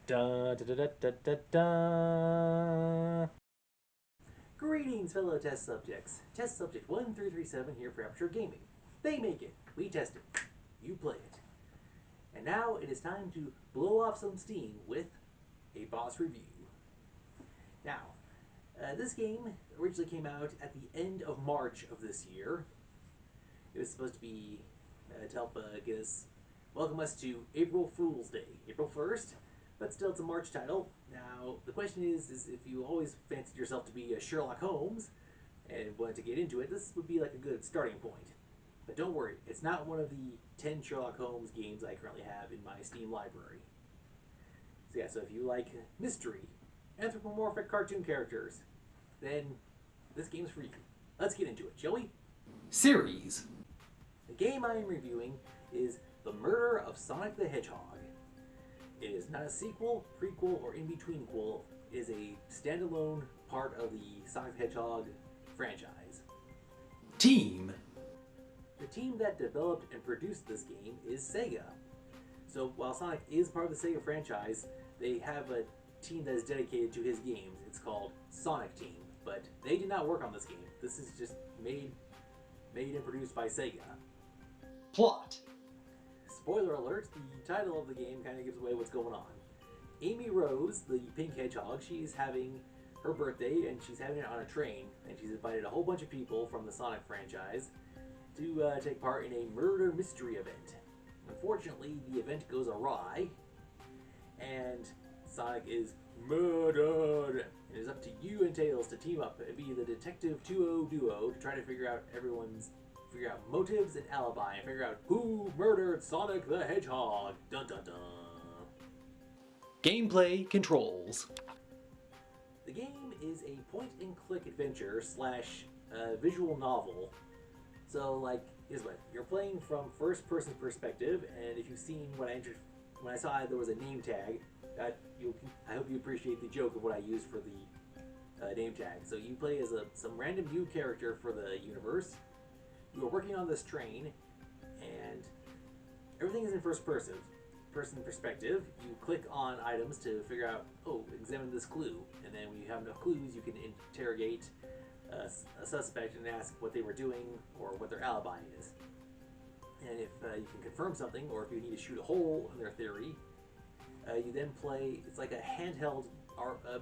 Da, da, da, da, da, da, da. Greetings, fellow test subjects. Test subject 1337 here for Aperture Gaming. They make it, we test it, you play it. And now it is time to blow off some steam with a boss review. Now, this game originally came out at the end of March of this year. It was supposed to be to help welcome us to April Fool's Day, April 1st, but still it's a March title. Now, the question is if you always fancied yourself to be a Sherlock Holmes and wanted to get into it, this would be like a good starting point. But don't worry, it's not one of the 10 Sherlock Holmes games I currently have in my Steam library. So if you like mystery, anthropomorphic cartoon characters, then this game's for you. Let's get into it, shall we? Series. The game I am reviewing is The Murder of Sonic the Hedgehog. It is not a sequel, prequel, or in-between-quel. It is a standalone part of the Sonic the Hedgehog franchise. Team. The team that developed and produced this game is Sega. So while Sonic is part of the Sega franchise, they have a team that is dedicated to his games. It's called Sonic Team, but they did not work on this game. This is just made and produced by Sega. Plot. Spoiler alert, the title of the game kind of gives away what's going on. Amy Rose, the pink hedgehog, she's having her birthday and she's having it on a train, and she's invited a whole bunch of people from the Sonic franchise to take part in a murder mystery event. Unfortunately, the event goes awry, and Sonic is murdered. It is up to you and Tails to team up and be the Detective 2-0 duo to try to figure out motives and alibi and figure out who murdered Sonic the Hedgehog. Dun dun dun. Gameplay controls. The game is a point-and-click adventure slash visual novel. So, like, here's what you're playing from first-person perspective, and if you've seen when I saw there was a name tag, I hope you appreciate the joke of what I used for the name tag. So you play as some random new character for the universe. You are working on this train, and everything is in first person perspective. You click on items to figure out, examine this clue, and then when you have enough clues, you can interrogate a suspect and ask what they were doing or what their alibi is. And if you can confirm something, or if you need to shoot a hole in their theory, you then play. It's like a handheld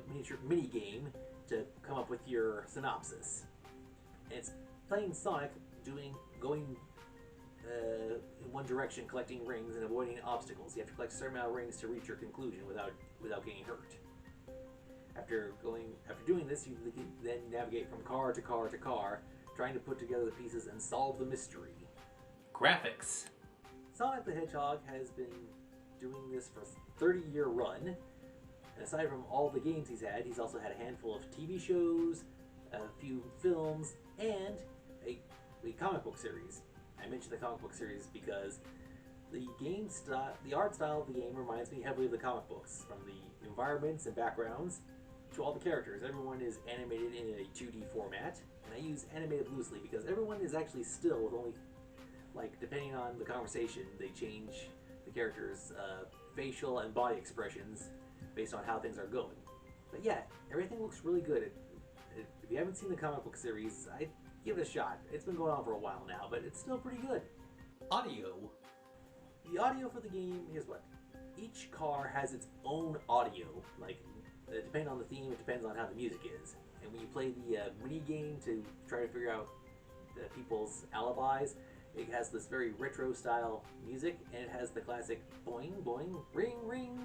miniature mini game to come up with your synopsis. And it's playing Sonic going in one direction, collecting rings and avoiding obstacles. You have to collect a certain amount of rings to reach your conclusion without getting hurt. After doing this, you can then navigate from car to car to car, trying to put together the pieces and solve the mystery. Graphics. Sonic the Hedgehog has been doing this for a 30-year run. And aside from all the games he's also had a handful of TV shows, a few films, and a comic book series. I mentioned the comic book series because the art style of the game reminds me heavily of the comic books, from the environments and backgrounds to all the characters. Everyone is animated in a 2D format, and I use animated loosely because everyone is actually still, with only, depending on the conversation, they change the characters' facial and body expressions based on how things are going. But yeah, everything looks really good. If you haven't seen the comic book series, I'd give it a shot. It's been going on for a while now, but it's still pretty good. Audio. The audio for the game is what? Each car has its own audio. Depending on the theme, it depends on how the music is. And when you play the mini game to try to figure out people's alibis, it has this very retro style music, and it has the classic boing boing ring ring.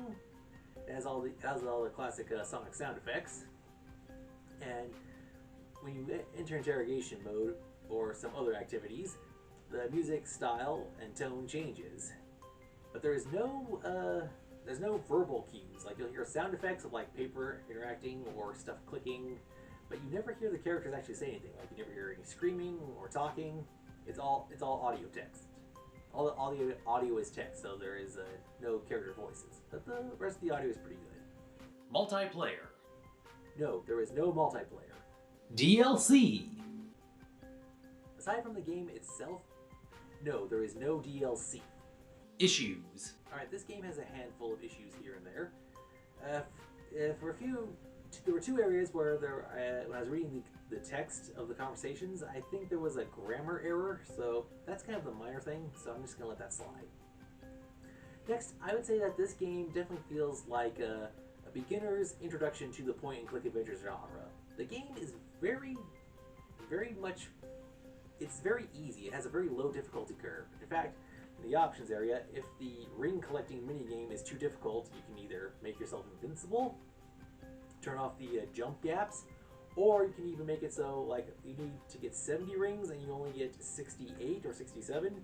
It has all the classic Sonic sound effects. And when you enter interrogation mode or some other activities, the music style and tone changes. But there's no verbal cues. You'll hear sound effects of paper interacting or stuff clicking, but you never hear the characters actually say anything. You never hear any screaming or talking. It's all audio text. All the audio is text, so there is no character voices. But the rest of the audio is pretty good. Multiplayer. No, there is no multiplayer. DLC. Aside from the game itself, no, there is no DLC. Issues. Alright, this game has a handful of issues here and there. Uh, for a few, there were two areas where when I was reading the text of the conversations, I think there was a grammar error, so that's kind of the minor thing, so I'm just going to let that slide. Next, I would say that this game definitely feels like a beginner's introduction to the point and click adventure genre. The game is very much, it's very easy. It has a very low difficulty curve. In fact, in the options area, if the ring collecting minigame is too difficult, you can either make yourself invincible, turn off the jump gaps, or you can even make it so like you need to get 70 rings and you only get 68 or 67.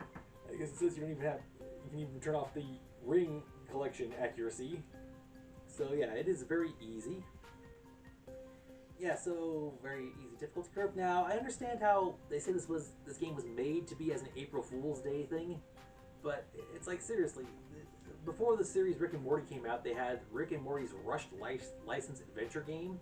I guess it says you don't even have, you can even turn off the ring collection accuracy. So yeah, it is very easy. Yeah, so very easy difficulty curve. Now I understand how they say this game was made to be as an April Fool's Day thing, but it's like seriously, before the series Rick and Morty came out, they had Rick and Morty's rushed license adventure game,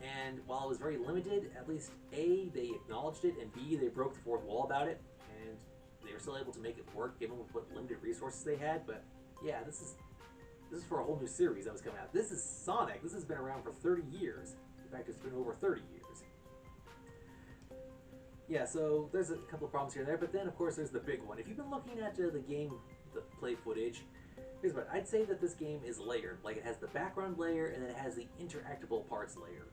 and while it was very limited, at least A, they acknowledged it, and B, they broke the fourth wall about it, and they were still able to make it work given what limited resources they had. But yeah, this is for a whole new series that was coming out. This is Sonic. This has been around for 30 years. In fact, it's been over 30 years. Yeah, so there's a couple of problems here and there, but then of course there's the big one. If you've been looking at the game, the play footage, here's what I'd say that this game is layered. Like it has the background layer and then it has the interactable parts layer.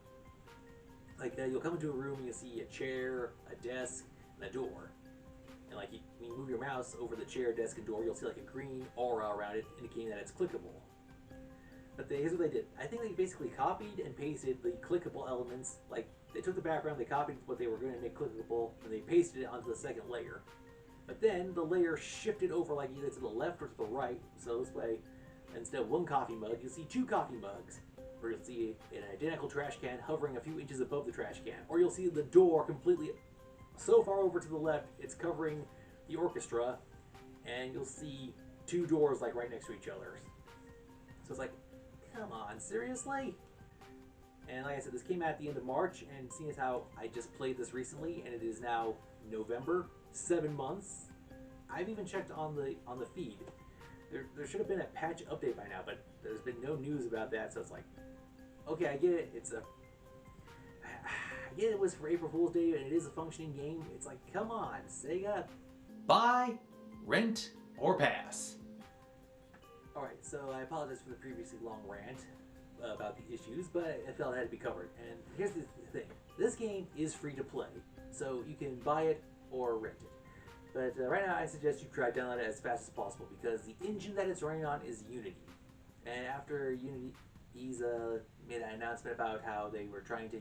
Like you'll come into a room and you'll see a chair, a desk, and a door. And like when you move your mouse over the chair, desk, and door, you'll see like a green aura around it, indicating that it's clickable. But here's what they did. I think they basically copied and pasted the clickable elements. Like they took the background, they copied what they were going to make clickable, and they pasted it onto the second layer. But then the layer shifted over like either to the left or to the right. So this way, instead of one coffee mug, you'll see two coffee mugs. Or you'll see an identical trash can hovering a few inches above the trash can. Or you'll see the door completely so far over to the left, it's covering the orchestra. And you'll see two doors like right next to each other. So it's like, come on, seriously? And like I said, this came out at the end of March, and seeing as how I just played this recently, and it is now November, 7 months. I've even checked on the feed. There should have been a patch update by now, but there's been no news about that, so it's like, okay, I get it. I get it was for April Fool's Day, and it is a functioning game. It's like, come on, Sega. Buy, rent, or pass. Alright, so I apologize for the previously long rant about the issues, but I felt it had to be covered. And here's the thing. This game is free to play, so you can buy it or rent it. But right now I suggest you try to download it as fast as possible because the engine that it's running on is Unity. And after Unity's made an announcement about how they were trying to,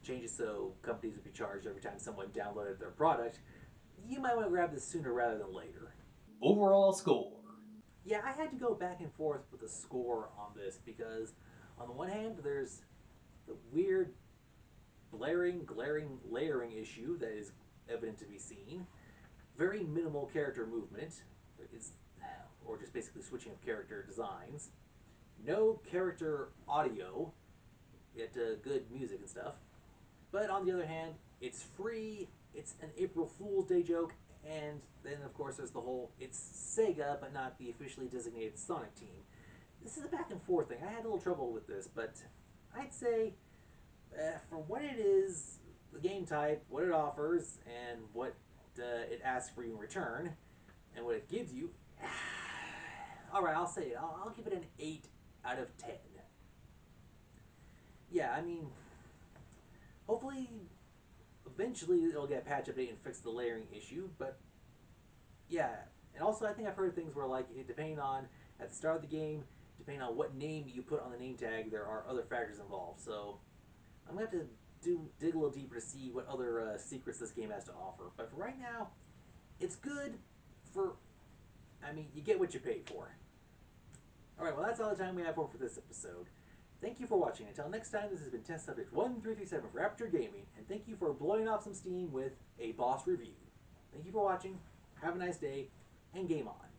change it so companies would be charged every time someone downloaded their product, you might want to grab this sooner rather than later. Overall score. Yeah, I had to go back and forth with the score on this because, on the one hand, there's the weird glaring layering issue that is evident to be seen. Very minimal character movement, or just basically switching of character designs. No character audio, yet good music and stuff. But on the other hand, it's free, it's an April Fool's Day joke, and then of course there's the whole, it's Sega, but not the officially designated Sonic team. This is a back and forth thing. I had a little trouble with this, but I'd say for what it is, the game type, what it offers, and what it asks for you in return, and what it gives you, alright, I'll say it. I'll give it an 8 out of 10. Yeah, I mean, hopefully, eventually it'll get a patch update and fix the layering issue, but yeah. And also, I think I've heard things where, like, depending on, at the start of the game, depending on what name you put on the name tag, there are other factors involved. So, I'm going to have to dig a little deeper to see what other secrets this game has to offer. But for right now, it's good for, I mean, you get what you pay for. Alright, well, that's all the time we have for this episode. Thank you for watching. Until next time, this has been Test Subject 1337 for Aperture Gaming, and thank you for blowing off some steam with a B.O.S. review. Thank you for watching, have a nice day, and game on.